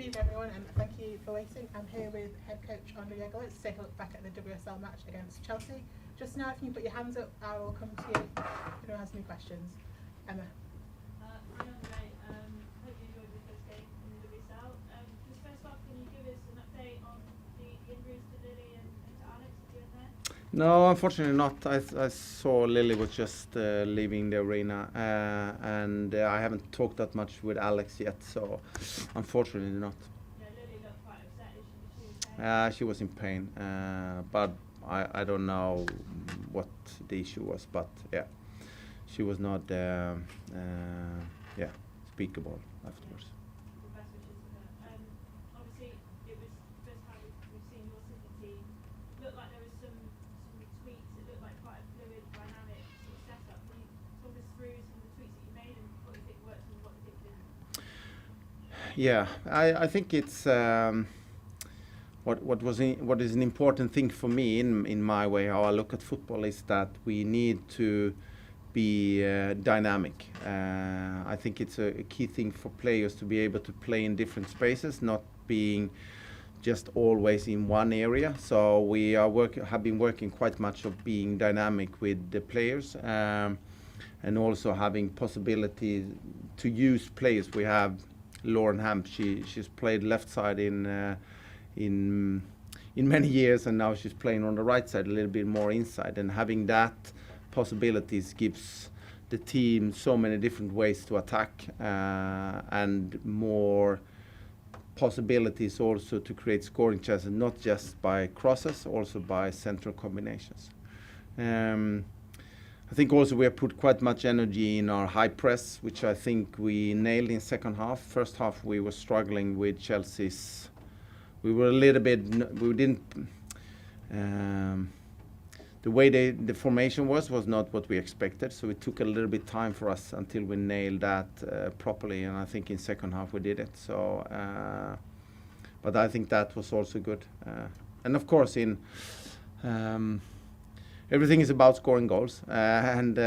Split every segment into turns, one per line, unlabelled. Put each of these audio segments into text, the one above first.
evening, everyone, and thank you for waiting. I'm here with head coach Andre Yeager to take a look back at the WSL match against Chelsea. Just now, if you can put your hands up, I will come to you if anyone has any questions. Emma.
Hi Andre, hope you enjoyed the first game in the WSL. Just first off, can you give us an update on the injuries to Lily and to Alex at the end there?
No, unfortunately not. I saw Lily was just leaving the arena, and I haven't talked that much with Alex yet, so unfortunately not.
Yeah, Lily looked quite upset. Is she okay?
She was in pain, but I don't know what the issue was, but yeah, she was not speakable afterwards.
The best wishes to her. Obviously, it was the first time we've seen your City team. Looked like there was some tweaks. It looked like quite a fluid, dynamic sort of setup. Can you talk us through some of the tweaks that you made and what you think worked and what you think didn't?
Yeah, I think it's what is an important thing for me in my way how I look at football is that we need to be dynamic. I think it's a key thing for players to be able to play in different spaces, not being just always in one area. So we have been working quite much of being dynamic with the players, and also having possibility to use players. We have Lauren Hamp. She's played left side in many years, and now she's playing on the right side a little bit more inside, and having that possibilities gives the team so many different ways to attack, and more possibilities also to create scoring chances, not just by crosses, also by central combinations. I think also we have put quite much energy in our high press, which I think we nailed in second half. First half we were struggling with Chelsea's. We were a little bit. We didn't. The way the formation was not what we expected, so it took a little bit time for us until we nailed that properly. And I think in second half we did it. So, but I think that was also good. And of course, everything is about scoring goals, and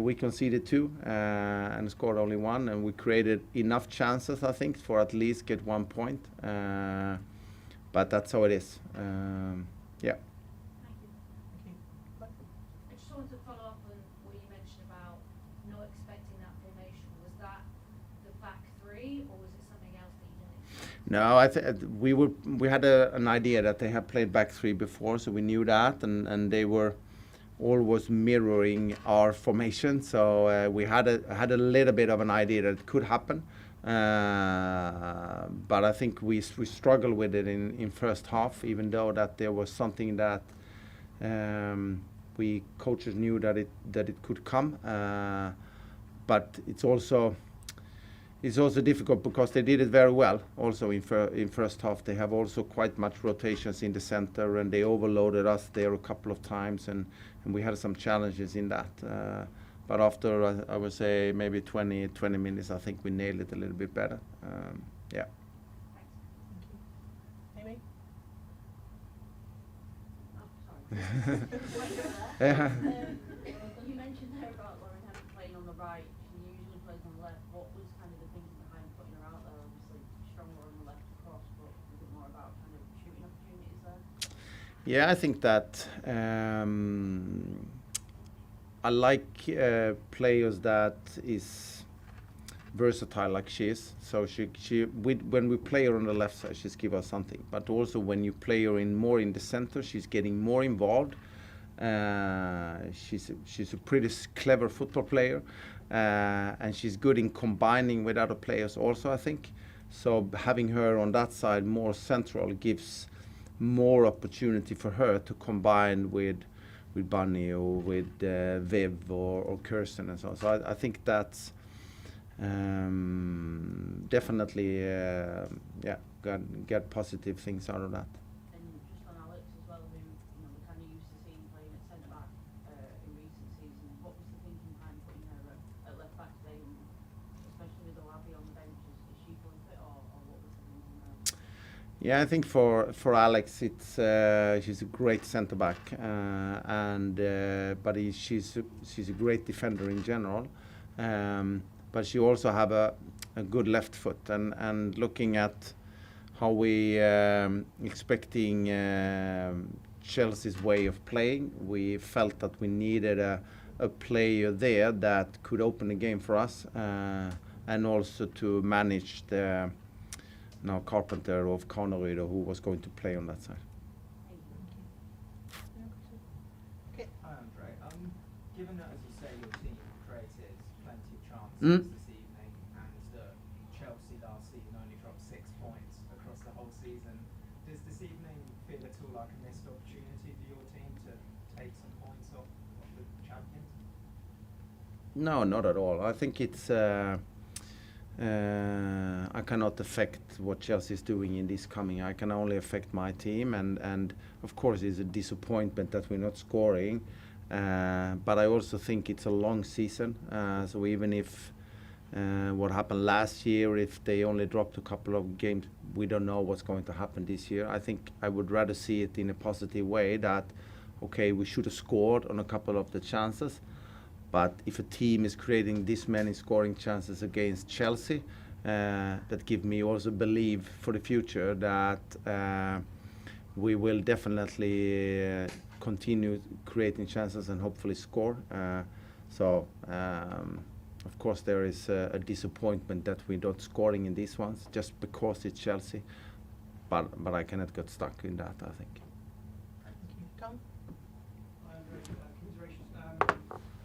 we conceded 2 and scored only 1, and we created enough chances, I think, for at least get 1 point. But that's how it is. Yeah.
Thank you.
I just wanted to follow up on what you mentioned about not expecting that formation. Was that the back 3, or was it something else that you didn't expect?
No, we had an idea that they had played back 3 before, so we knew that, and they were always mirroring our formation. So we had a little bit of an idea that it could happen. But I think we struggled with it in first half, even though that there was something that we coaches knew that it could come. But it's also difficult because they did it very well. Also in first half, they have also quite much rotations in the center, and they overloaded us there a couple of times, and we had some challenges in that. But after, I would say, maybe 20 minutes, I think we nailed it a little bit better. Yeah.
Thank you. Amy?
Yeah.
You mentioned there about Lauren Hemp playing on the right. She usually plays on the left. What was kind of the thinking behind putting her out there? Obviously, stronger on the left cross, but was it more about kind of shooting opportunities there?
Yeah, I think that I like players that is versatile like she is. So when we play her on the left side, she's give us something. But also when you play her more in the center, she's getting more involved. She's a pretty clever football player, and she's good in combining with other players also, I think. So having her on that side more central gives more opportunity for her to combine with Bunny or with Viv or Kirsten and so on. So I think that's definitely get positive things out of that.
And just on Alex as well, who we're kind of used to seeing playing at centre back in recent seasons. What was the thinking behind putting her at left back today, and especially with Olavi on the bench? Is she fully fit, or what was the thinking there?
Yeah, I think for Alex, it's she's a great centre back, but she's a great defender in general. But she also have a good left foot, and looking at how we expecting Chelsea's way of playing. We felt that we needed a player there that could open the game for us, and also to manage the Carpenter of Kanerud, who was going to play on that side.
Okay.
Hi, Andre. Given that, as you say, your team created plenty of chances
Mm.
this evening, and that Chelsea last season only dropped 6 points across the whole season, does this evening feel at all like a missed opportunity for your team to take some points off the champions?
No, not at all. I think it's. I cannot affect what Chelsea is doing in this coming. I can only affect my team, and of course it's a disappointment that we're not scoring. But I also think it's a long season. So even if what happened last year, if they only dropped a couple of games, we don't know what's going to happen this year. I think I would rather see it in a positive way that, okay, we should have scored on a couple of the chances. But if a team is creating this many scoring chances against Chelsea, that give me also belief for the future that we will definitely continue creating chances and hopefully score. Of course, there is a disappointment that we're not scoring in these ones just because it's Chelsea. But I cannot get stuck in that, I think.
Thank you. Tom?
Hi, Andre. Commiserations.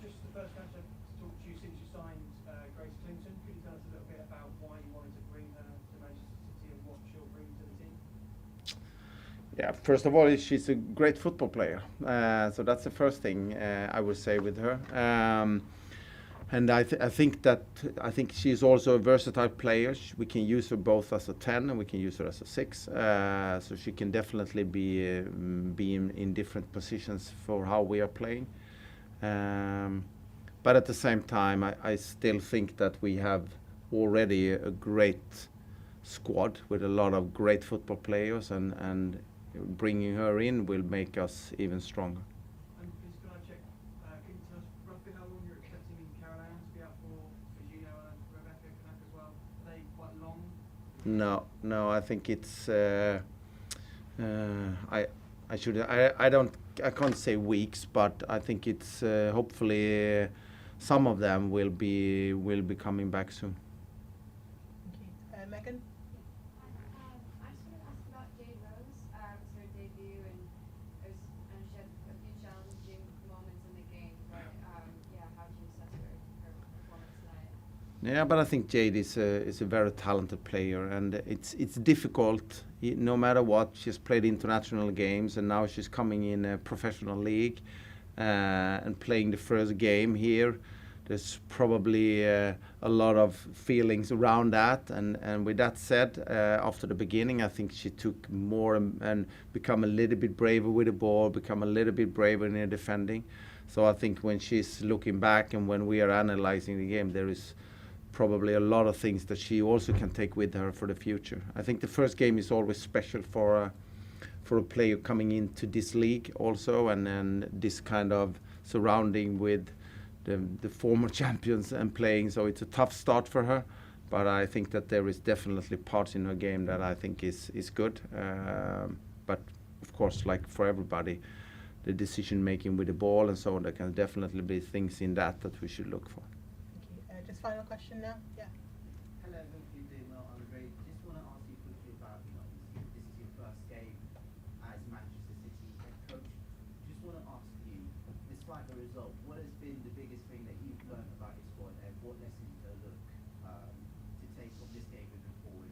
Just the first time to talk to you since you signed Grace Clinton. Could you tell us a little bit about why you wanted to bring her to Manchester City and what she'll bring to the team?
Yeah, first of all, she's a great football player. So that's the first thing I would say with her. And I think she's also a versatile player. We can use her both as a 10 and we can use her as a 6. So she can definitely be in different positions for how we are playing. But at the same time, I still think that we have already a great squad with a lot of great football players, and bringing her in will make us even stronger.
And just can I check, can you tell us roughly how long you're expecting Caroline to be out for Gino and Rebecca Knack as well? Are they quite long?
No, I think it's I can't say weeks, but I think it's hopefully some of them will be coming back soon.
Thank you. Megan?
I just want to ask about Jade Rose. It was her debut, and she had a few challenging moments in the game. But how do you assess her performance tonight?
Yeah, but I think Jade is a very talented player, and it's difficult. No matter what, she's played international games, and now she's coming in a professional league and playing the first game here. There's probably a lot of feelings around that, and with that said, after the beginning, I think she took more and become a little bit braver with the ball, become a little bit braver in her defending. So I think when she's looking back and when we are analyzing the game, there is probably a lot of things that she also can take with her for the future. I think the first game is always special for a player coming into this league also, and then this kind of surrounding with the former champions and playing. So it's a tough start for her, but I think that there is definitely parts in her game that I think is good. But of course, like for everybody, the decision making with the ball and so on, there can definitely be things in that we should look for.
Thank you. Just final question now. Yeah.
Hello, hope you're doing well, Andre. Just want to ask you quickly about, this is your first game as Manchester City head coach. Just want to ask you, despite the result, what has been the biggest thing that you've learned about your squad, and what lessons to look to take from this game moving forward?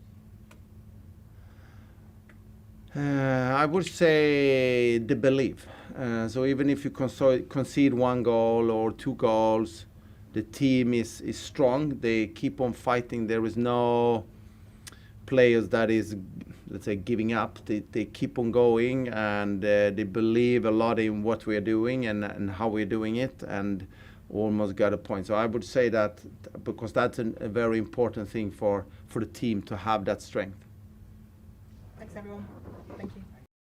I would say the belief. So even if you concede one goal or 2 goals, the team is strong. They keep on fighting. There is no players that is, let's say, giving up. They keep on going, and they believe a lot in what we're doing and how we're doing it, and almost got a point. So I would say that, because that's a very important thing for the team to have that strength.
Thanks, everyone. Thank you.